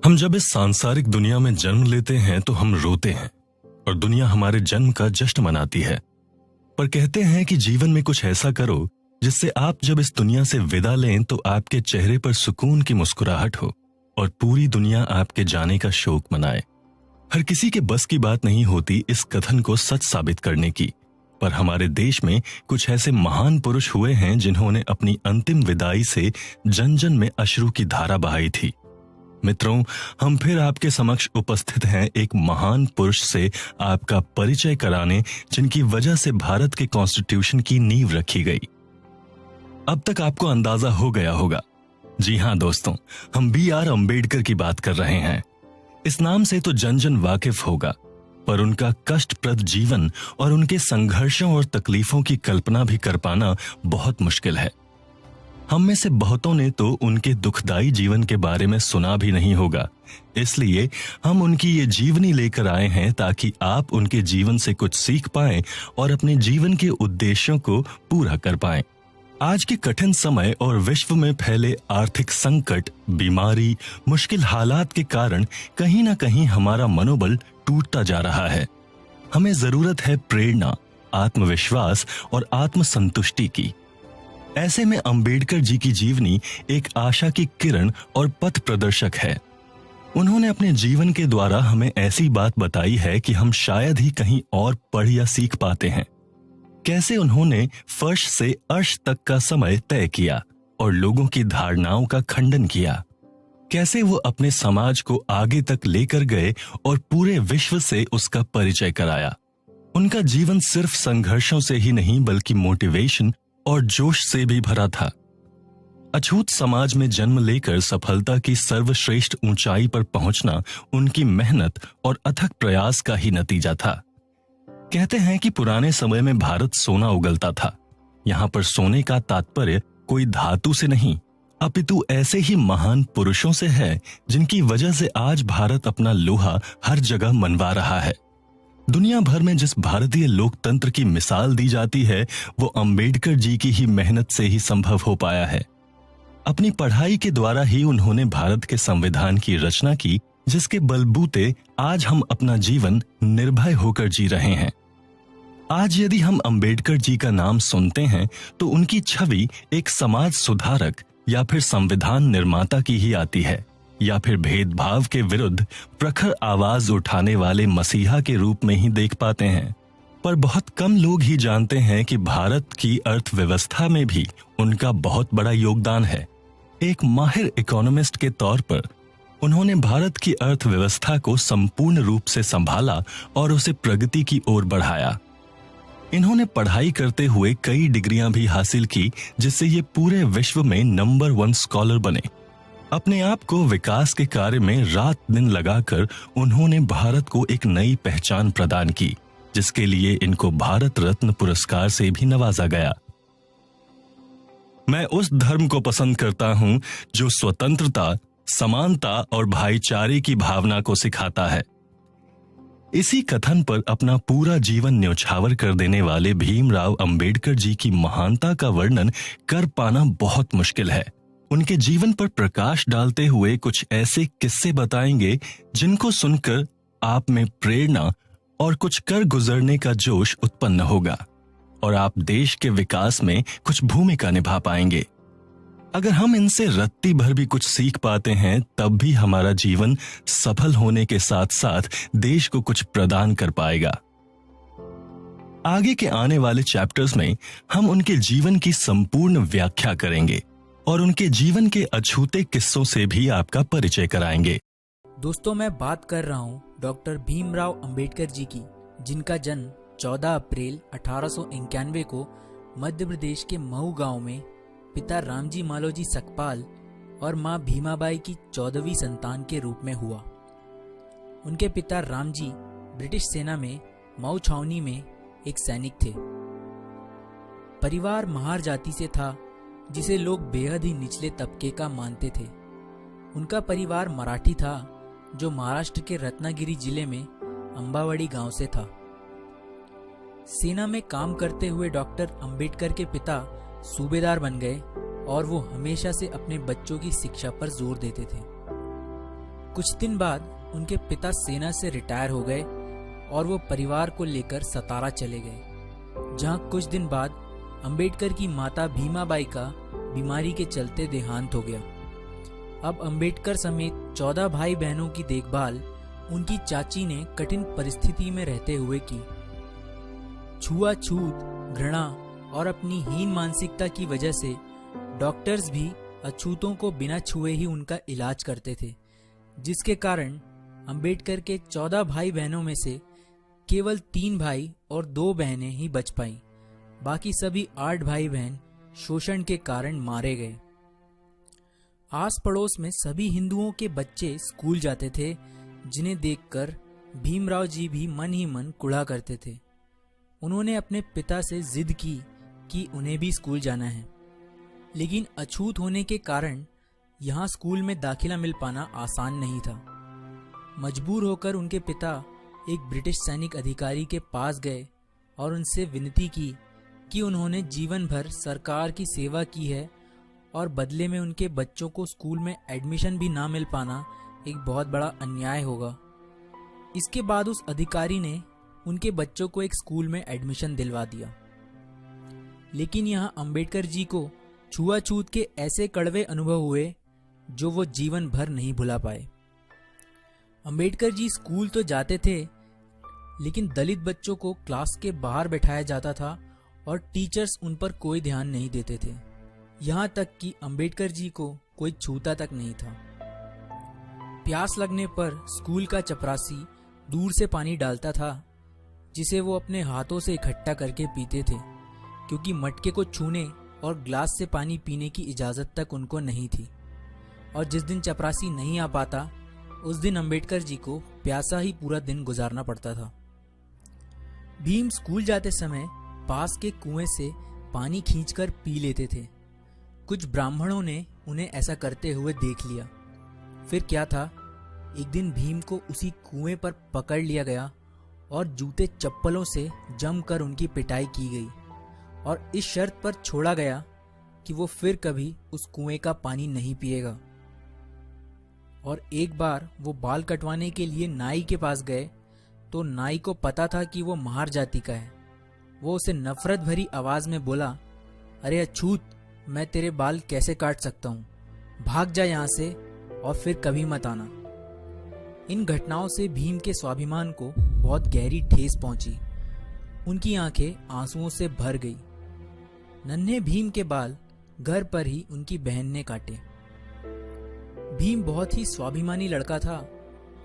हम जब इस सांसारिक दुनिया में जन्म लेते हैं तो हम रोते हैं और दुनिया हमारे जन्म का जश्न मनाती है। पर कहते हैं कि जीवन में कुछ ऐसा करो जिससे आप जब इस दुनिया से विदा लें तो आपके चेहरे पर सुकून की मुस्कुराहट हो और पूरी दुनिया आपके जाने का शोक मनाए। हर किसी के बस की बात नहीं होती इस कथन को सच साबित करने की, पर हमारे देश में कुछ ऐसे महान पुरुष हुए हैं जिन्होंने अपनी अंतिम विदाई से जन जन में अश्रु की धारा बहाई थी। मित्रों, हम फिर आपके समक्ष उपस्थित हैं एक महान पुरुष से आपका परिचय कराने, जिनकी वजह से भारत के कॉन्स्टिट्यूशन की नींव रखी गई। अब तक आपको अंदाजा हो गया होगा, जी हां दोस्तों, हम B.R. अम्बेडकर की बात कर रहे हैं। इस नाम से तो जन जन वाकिफ होगा, पर उनका कष्टप्रद जीवन और उनके संघर्षों और तकलीफों की कल्पना भी कर पाना बहुत मुश्किल है। हम में से बहुतों ने तो उनके दुखदाई जीवन के बारे में सुना भी नहीं होगा, इसलिए हम उनकी ये जीवनी लेकर आए हैं ताकि आप उनके जीवन से कुछ सीख पाएं और अपने जीवन के उद्देश्यों को पूरा कर पाएं। आज के कठिन समय और विश्व में फैले आर्थिक संकट, बीमारी, मुश्किल हालात के कारण कहीं ना कहीं हमारा मनोबल टूटता जा रहा है। हमें जरूरत है प्रेरणा, आत्मविश्वास और आत्मसंतुष्टि की। ऐसे में अंबेडकर जी की जीवनी एक आशा की किरण और पथ प्रदर्शक है। उन्होंने अपने जीवन के द्वारा हमें ऐसी बात बताई है कि हम शायद ही कहीं और पढ़ या सीख पाते हैं। कैसे उन्होंने फर्श से अर्श तक का समय तय किया और लोगों की धारणाओं का खंडन किया। कैसे वो अपने समाज को आगे तक लेकर गए और पूरे विश्व से उसका परिचय कराया। उनका जीवन सिर्फ संघर्षों से ही नहीं बल्कि मोटिवेशन और जोश से भी भरा था। अछूत समाज में जन्म लेकर सफलता की सर्वश्रेष्ठ ऊंचाई पर पहुंचना उनकी मेहनत और अथक प्रयास का ही नतीजा था। कहते हैं कि पुराने समय में भारत सोना उगलता था। यहाँ पर सोने का तात्पर्य कोई धातु से नहीं, अपितु ऐसे ही महान पुरुषों से है जिनकी वजह से आज भारत अपना लोहा हर जगह मनवा रहा है। दुनिया भर में जिस भारतीय लोकतंत्र की मिसाल दी जाती है वो अंबेडकर जी की ही मेहनत से ही संभव हो पाया है। अपनी पढ़ाई के द्वारा ही उन्होंने भारत के संविधान की रचना की, जिसके बलबूते आज हम अपना जीवन निर्भय होकर जी रहे हैं। आज यदि हम अंबेडकर जी का नाम सुनते हैं तो उनकी छवि एक समाज सुधारक या फिर संविधान निर्माता की ही आती है, या फिर भेदभाव के विरुद्ध प्रखर आवाज उठाने वाले मसीहा के रूप में ही देख पाते हैं। पर बहुत कम लोग ही जानते हैं कि भारत की अर्थव्यवस्था में भी उनका बहुत बड़ा योगदान है। एक माहिर इकोनॉमिस्ट के तौर पर उन्होंने भारत की अर्थव्यवस्था को संपूर्ण रूप से संभाला और उसे प्रगति की ओर बढ़ाया। इन्होंने पढ़ाई करते हुए कई डिग्रियां भी हासिल की, जिससे ये पूरे विश्व में नंबर 1 स्कॉलर बने। अपने आप को विकास के कार्य में रात दिन लगाकर उन्होंने भारत को एक नई पहचान प्रदान की, जिसके लिए इनको भारत रत्न पुरस्कार से भी नवाजा गया। मैं उस धर्म को पसंद करता हूं जो स्वतंत्रता, समानता और भाईचारे की भावना को सिखाता है। इसी कथन पर अपना पूरा जीवन न्यौछावर कर देने वाले भीमराव अंबेडकर जी की महानता का वर्णन कर पाना बहुत मुश्किल है। उनके जीवन पर प्रकाश डालते हुए कुछ ऐसे किस्से बताएंगे जिनको सुनकर आप में प्रेरणा और कुछ कर गुजरने का जोश उत्पन्न होगा और आप देश के विकास में कुछ भूमिका निभा पाएंगे। अगर हम इनसे रत्ती भर भी कुछ सीख पाते हैं तब भी हमारा जीवन सफल होने के साथ साथ देश को कुछ प्रदान कर पाएगा। आगे के आने वाले चैप्टर्स में हम उनके जीवन की संपूर्ण व्याख्या करेंगे और उनके जीवन के अछूते किस्सों से भी आपका परिचय कराएंगे। दोस्तों, मैं बात कर रहा हूँ डॉक्टर भीमराव अंबेडकर जी की, जिनका जन्म 14 अप्रैल 1891 को मध्य प्रदेश के महू गांव में पिता रामजी मालोजी सकपाल और मां भीमाबाई की 14वीं संतान के रूप में हुआ। उनके पिता रामजी ब्रिटिश सेना में मऊ छावनी में एक सैनिक थे। परिवार महार जाति से था, जिसे लोग बेहद ही निचले तबके का मानते थे। उनका परिवार मराठी था, जो महाराष्ट्र के रत्नागिरी जिले में अंबावड़ी गांव से था। सेना में काम करते हुए डॉक्टर अंबेडकर के पिता सूबेदार बन गए और वो हमेशा से अपने बच्चों की शिक्षा पर जोर देते थे। कुछ दिन बाद उनके पिता सेना से रिटायर हो गए और वो परिवार को लेकर सतारा चले गए, जहां कुछ दिन बाद अंबेडकर की माता भीमाबाई का बीमारी के चलते देहांत हो गया। अब अंबेडकर समेत 14 भाई बहनों की देखभाल उनकी चाची ने कठिन परिस्थिति में रहते हुए की। छुआछूत, घृणा और अपनी हीन मानसिकता की वजह से डॉक्टर्स भी अछूतों को बिना छुए ही उनका इलाज करते थे, जिसके कारण अंबेडकर के 14 भाई बहनों में से केवल 3 भाई और 2 बहनें ही बच पाईं। बाकी सभी 8 भाई बहन शोषण के कारण मारे गए। आस पड़ोस में सभी हिंदुओं के बच्चे स्कूल जाते थे, जिन्हें देखकर भीमराव जी भी मन ही मन कुढ़ा करते थे। उन्होंने अपने पिता से जिद की कि उन्हें भी स्कूल जाना है, लेकिन अछूत होने के कारण यहाँ स्कूल में दाखिला मिल पाना आसान नहीं था। मजबूर होकर उनके पिता एक ब्रिटिश सैनिक अधिकारी के पास गए और उनसे विनती की कि उन्होंने जीवन भर सरकार की सेवा की है और बदले में उनके बच्चों को स्कूल में एडमिशन भी ना मिल पाना एक बहुत बड़ा अन्याय होगा। इसके बाद उस अधिकारी ने उनके बच्चों को एक स्कूल में एडमिशन दिलवा दिया। लेकिन यहाँ अंबेडकर जी को छुआछूत के ऐसे कड़वे अनुभव हुए जो वो जीवन भर नहीं भुला पाए। अंबेडकर जी स्कूल तो जाते थे, लेकिन दलित बच्चों को क्लास के बाहर बैठाया जाता था और टीचर्स उन पर कोई ध्यान नहीं देते थे। यहाँ तक कि अंबेडकर जी को कोई छूता तक नहीं था। प्यास लगने पर स्कूल का चपरासी दूर से पानी डालता था, जिसे वो अपने हाथों से इकट्ठा करके पीते थे, क्योंकि मटके को छूने और ग्लास से पानी पीने की इजाज़त तक उनको नहीं थी। और जिस दिन चपरासी नहीं आ पाता, उस दिन अंबेडकर जी को प्यासा ही पूरा दिन गुजारना पड़ता था। भीम स्कूल जाते समय पास के कुएं से पानी खींचकर पी लेते थे। कुछ ब्राह्मणों ने उन्हें ऐसा करते हुए देख लिया। फिर क्या था, एक दिन भीम को उसी कुएं पर पकड़ लिया गया और जूते चप्पलों से जमकर उनकी पिटाई की गई और इस शर्त पर छोड़ा गया कि वो फिर कभी उस कुएं का पानी नहीं पिएगा। और एक बार वो बाल कटवाने के लिए नाई के पास गए तो नाई को पता था कि वो महार जाति का है। वो उसे नफरत भरी आवाज में बोला, अरे अछूत, मैं तेरे बाल कैसे काट सकता हूँ, भाग जा यहाँ से और फिर कभी मत आना। इन घटनाओं से भीम के स्वाभिमान को बहुत गहरी ठेस पहुंची। उनकी आंखें आंसुओं से भर गई। नन्हे भीम के बाल घर पर ही उनकी बहन ने काटे। भीम बहुत ही स्वाभिमानी लड़का था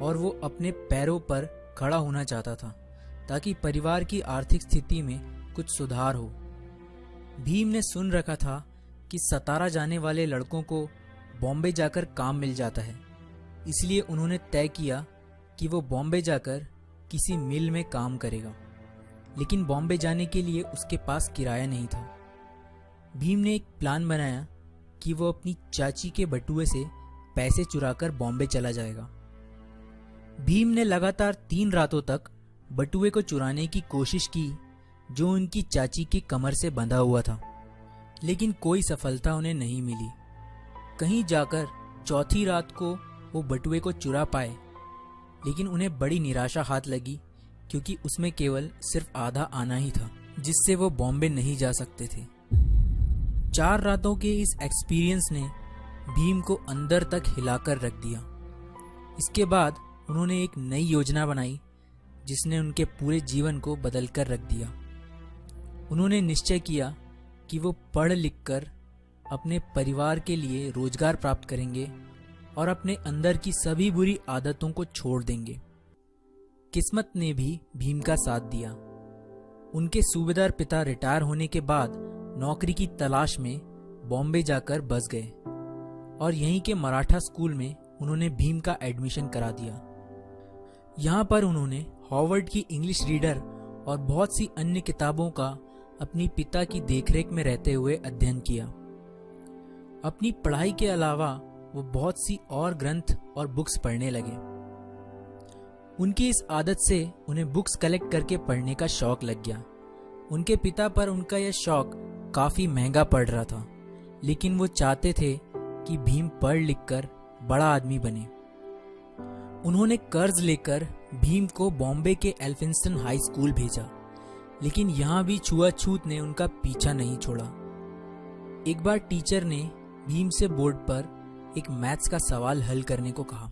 और वो अपने पैरों पर खड़ा होना चाहता था ताकि परिवार की आर्थिक स्थिति में कुछ सुधार हो। भीम ने सुन रखा था कि सतारा जाने वाले लड़कों को बॉम्बे जाकर काम मिल जाता है, इसलिए उन्होंने तय किया कि वो बॉम्बे जाकर किसी मिल में काम करेगा। लेकिन बॉम्बे जाने के लिए उसके पास किराया नहीं था। भीम ने एक प्लान बनाया कि वो अपनी चाची के बटुए से पैसे चुराकर बॉम्बे चला जाएगा। भीम ने लगातार 3 रातों तक बटुए को चुराने की कोशिश की जो उनकी चाची की कमर से बंधा हुआ था, लेकिन कोई सफलता उन्हें नहीं मिली। कहीं जाकर चौथी रात को वो बटुए को चुरा पाए, लेकिन उन्हें बड़ी निराशा हाथ लगी क्योंकि उसमें केवल सिर्फ आधा आना ही था, जिससे वो बॉम्बे नहीं जा सकते थे। 4 रातों के इस एक्सपीरियंस ने भीम को अंदर तक हिलाकर रख दिया। इसके बाद उन्होंने एक नई योजना बनाई जिसने उनके पूरे जीवन को बदलकर रख दिया। उन्होंने निश्चय किया कि वो पढ़ लिख कर अपने परिवार के लिए रोजगार प्राप्त करेंगे और अपने अंदर की सभी बुरी आदतों को छोड़ देंगे। किस्मत ने भी भीम का साथ दिया। उनके सूबेदार पिता रिटायर होने के बाद नौकरी की तलाश में बॉम्बे जाकर बस गए और यहीं के मराठा स्कूल में उन्होंने भीम का एडमिशन करा दिया। यहाँ पर उन्होंने हॉवर्ड की इंग्लिश रीडर और बहुत सी अन्य किताबों का अपनी पिता की देखरेख में रहते हुए अध्ययन किया। अपनी पढ़ाई के अलावा वो बहुत सी और ग्रंथ और बुक्स पढ़ने लगे। उनकी इस आदत से उन्हें बुक्स कलेक्ट करके पढ़ने का शौक लग गया। उनके पिता पर उनका यह शौक काफी महंगा पड़ रहा था, लेकिन वो चाहते थे कि भीम पढ़ लिख कर बड़ा आदमी बने। उन्होंने कर्ज लेकर भीम को बॉम्बे के एल्फिंस्टन हाई स्कूल भेजा, लेकिन यहाँ भी छुआछूत ने उनका पीछा नहीं छोड़ा। एक बार टीचर ने भीम से बोर्ड पर एक मैथ्स का सवाल हल करने को कहा।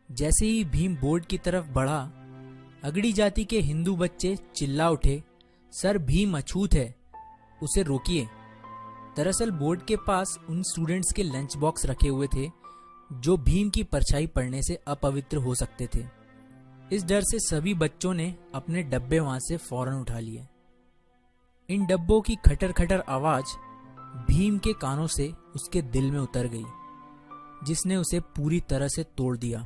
जैसे ही भीम बोर्ड की तरफ बढ़ा, अगड़ी जाति के हिंदू बच्चे चिल्ला उठे, सर भीम अछूत है, उसे रोकिए। दरअसल बोर्ड के पास उन स्टूडेंट्स के लंच बॉक्स रखे हुए थे जो भीम की परछाई पड़ने से अपवित्र हो सकते थे। इस डर से सभी बच्चों ने अपने डब्बे वहां से फौरन उठा लिए। इन डब्बों की खटर खटर आवाज भीम के कानों से उसके दिल में उतर गई, जिसने उसे पूरी तरह से तोड़ दिया।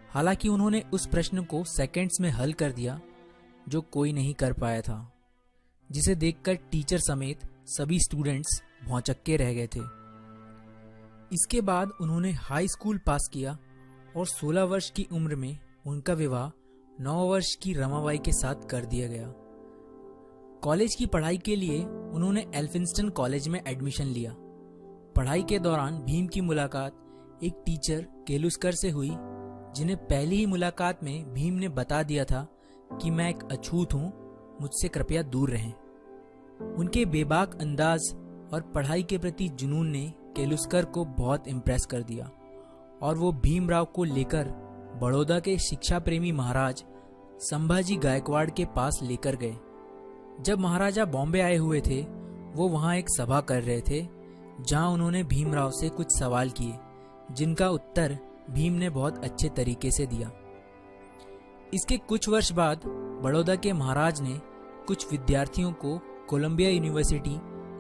हालांकि उन्होंने उस प्रश्न को सेकंड्स में हल कर दिया जो कोई नहीं कर पाया था, जिसे देखकर टीचर समेत सभी स्टूडेंट्स भौंचक्के रह गए थे। इसके बाद उन्होंने हाई स्कूल पास किया और 16 वर्ष की उम्र में उनका विवाह 9 वर्ष की रमाबाई के साथ कर दिया गया। कॉलेज की पढ़ाई के लिए उन्होंने एल्फिंस्टन कॉलेज में एडमिशन लिया। पढ़ाई के दौरान भीम की मुलाकात एक टीचर केलुस्कर से हुई, जिन्हें पहली ही मुलाकात में भीम ने बता दिया था कि मैं एक अछूत हूं, मुझसे कृपया दूर रहें। उनके बेबाक अंदाज और पढ़ाई के प्रति जुनून ने केलुस्कर को बहुत इम्प्रेस कर दिया और वो भीमराव को लेकर बड़ौदा के शिक्षा प्रेमी महाराज संभाजी गायकवाड़ के पास लेकर गए। जब महाराजा बॉम्बे आए हुए थे, वो वहां एक सभा कर रहे थे, जहां उन्होंने भीमराव से कुछ सवाल किए, जिनका उत्तर भीम ने बहुत अच्छे तरीके से दिया। इसके कुछ वर्ष बाद बड़ौदा के महाराज ने कुछ विद्यार्थियों को कोलंबिया यूनिवर्सिटी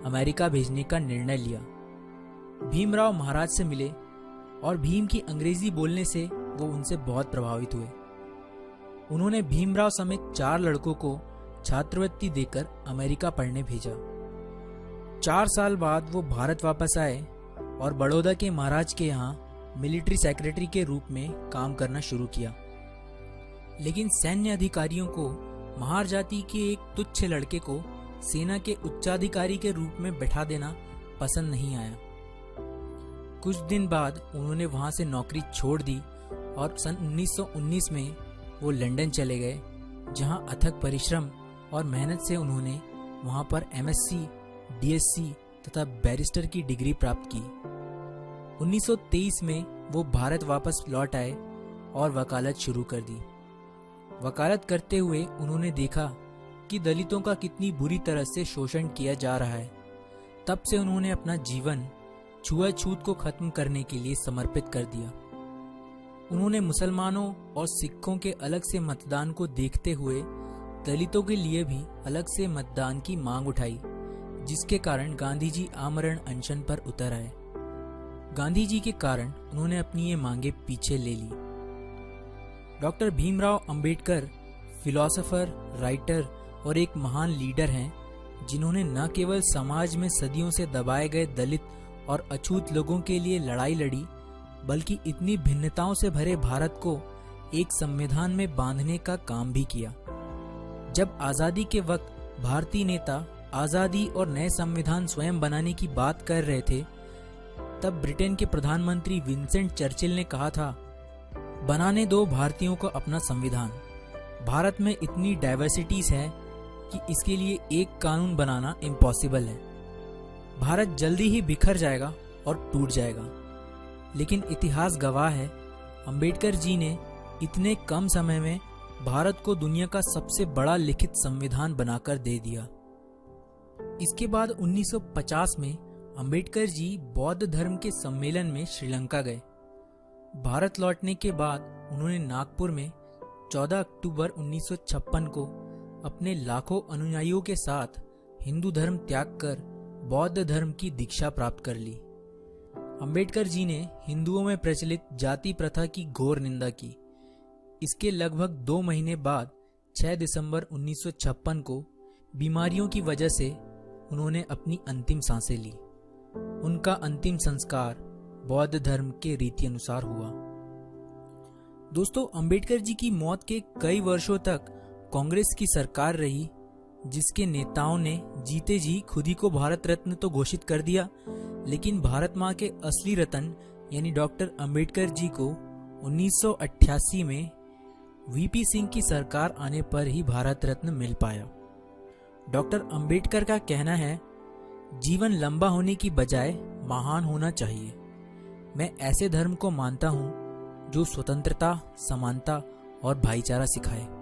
अमेरिका भेजने का निर्णय लिया। भीमराव महाराज से मिले और भीम की अंग्रेजी बोलने से वो उनसे बहुत प्रभावित हुए। उन्होंने भीमराव समेत 4 लड़कों को छात्रवृत्ति देकर अमेरिका पढ़ने भेजा। 4 साल बाद वो भारत वापस आए और बड़ौदा के महाराज के यहाँ मिलिट्री सेक्रेटरी के रूप में काम करना शुरू किया। लेकिन सैन्य अधिकारियों को महार जाति के एक तुच्छ लड़के को सेना के उच्चाधिकारी के रूप में बैठा देना पसंद नहीं आया। कुछ दिन बाद उन्होंने वहां से नौकरी छोड़ दी और सन 1919 में वो लंदन चले गए, जहां अथक परिश्रम और मेहनत से उन्होंने वहां पर एमएससी, डीएससी तथा बैरिस्टर की डिग्री प्राप्त की। 1923 में वो भारत वापस लौट आए और वकालत शुरू कर दी। वकालत करते हुए उन्होंने देखा कि दलितों का कितनी बुरी तरह से शोषण किया जा रहा है। तब से उन्होंने अपना जीवन छुआछूत को खत्म करने के लिए समर्पित कर दिया। उन्होंने मुसलमानों और सिखों के अलग से मतदान को देखते हुए दलितों के लिए भी अलग से मतदान की मांग उठाई, जिसके कारण गांधी जी आमरण अनशन पर उतर आए। गांधी जी के कारण उन्होंने अपनी ये मांगे पीछे ले ली। Doctor Bhimrao Ambedkar philosopher, writer और एक महान लीडर हैं, जिन्होंने न केवल समाज में सदियों से दबाए गए दलित और अछूत लोगों के लिए लड़ाई लड़ी, बल्कि इतनी भिन्नताओं से भरे भारत को एक संविधान में बांधने का काम भी किया। जब आजादी के वक्त भारतीय नेता आजादी और नए संविधान स्वयं बनाने की बात कर रहे थे, तब ब्रिटेन के प्रधानमंत्री विंसेंट चर्चिल ने कहा था, बनाने दो भारतीयों को अपना संविधान। भारत में इतनी डाइवर्सिटीज है कि इसके लिए एक कानून बनाना इम्पॉसिबल है। भारत जल्दी ही बिखर जाएगा और टूट जाएगा। लेकिन इतिहास गवाह है, अंबेडकर जी ने इतने कम समय में भारत को दुनिया का सबसे बड़ा लिखित संविधान बनाकर दे दिया। इसके बाद 1950 में अंबेडकर जी बौद्ध धर्म के सम्मेलन में श्रीलंका गए। भारत लौटने के बाद उन्होंने नागपुर में 14 अक्टूबर 1956 को अपने लाखों अनुयायियों के साथ हिंदू धर्म त्याग कर बौद्ध धर्म की दीक्षा प्राप्त कर ली। अंबेडकर जी ने हिंदुओं में प्रचलित जाति प्रथा की घोर निंदा की। इसके लगभग 2 महीने बाद 6 दिसंबर 1956 को बीमारियों की वजह से उन्होंने अपनी अंतिम सांसें ली। उनका अंतिम संस्कार बौद्ध धर्म के रीति अनुसार हुआ। दोस्तों, अंबेडकर जी की मौत के कई वर्षों तक कांग्रेस की सरकार रही जिसके नेताओं ने जीते जी खुद ही को भारत रत्न तो घोषित कर दिया, लेकिन भारत माँ के असली रतन यानी डॉक्टर अंबेडकर जी को 1988 में वीपी सिंह की सरकार आने पर ही भारत रत्न मिल पाया। डॉक्टर अंबेडकर का कहना है, जीवन लंबा होने की बजाय महान होना चाहिए। मैं ऐसे धर्म को मानता हूँ जो स्वतंत्रता, समानता और भाईचारा सिखाए।